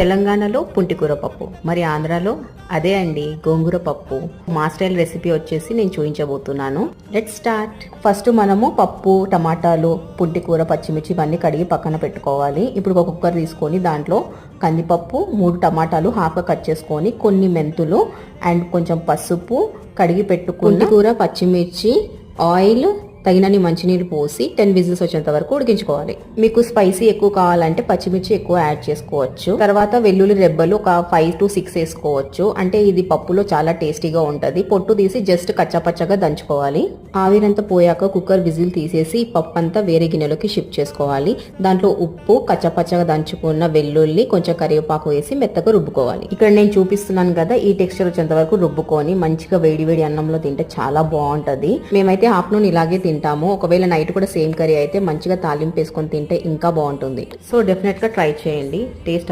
తెలంగాణలో పుంటికూర పప్పు, మరి ఆంధ్రాలో అదే అండి గోంగూర పప్పు. మా స్టైల్ రెసిపీ వచ్చేసి నేను చూపించబోతున్నాను. Let's start. ఫస్ట్ మనము పప్పు, టమాటాలు, పుంటికూర, పచ్చిమిర్చి ఇవన్నీ కడిగి పక్కన పెట్టుకోవాలి. ఇప్పుడు ఒక కుక్కర్ తీసుకొని దాంట్లో కందిపప్పు, 3 టమాటాలు హాఫ్గా కట్ చేసుకొని, కొన్ని మెంతులు అండ్ కొంచెం పసుపు, కడిగి పెట్టుకున్న కూర, పచ్చిమిర్చి, ఆయిల్, తగినన్ని మంచినీళ్ళు పోసి 10 విజిల్స్ వచ్చేంత వరకు ఉడికించుకోవాలి. మీకు స్పైసీ ఎక్కువ కావాలంటే పచ్చిమిర్చి ఎక్కువ యాడ్ చేసుకోవచ్చు. తర్వాత వెల్లుల్లి రెబ్బలు ఒక 5 to 6 వేసుకోవచ్చు. అంటే ఇది పప్పులో చాలా టేస్టీగా ఉంటది. పొట్టు తీసి జస్ట్ కచ్చాపచ్చగా దంచుకోవాలి. ఆవిరంతా పోయాక కుక్కర్ విజిల్ తీసేసి పప్పు అంతా వేరే గిన్నెలోకి షిఫ్ట్ చేసుకోవాలి. దాంట్లో ఉప్పు, కచ్చాపచ్చగా దంచుకున్న వెల్లుల్లి, కొంచెం కరివేపాకు వేసి మెత్తగా రుబ్బుకోవాలి. ఇక్కడ నేను చూపిస్తున్నాను కదా, ఈ టెక్స్చర్ వచ్చేంత వరకు రుబ్బుకొని మంచిగా వేడి వేడి అన్నంలో తింటే చాలా బాగుంటది. మేమైతే ఆఫ్టర్నూన్ ఇలాగే తింటాము. ఒకవేళ నైట్ కూడా సేమ్ కర్రీ అయితే మంచిగా తాలింపు వేసుకొని తింటే ఇంకా బాగుంటుంది. సో డెఫినెట్ గా ట్రై చేయండి. టేస్ట్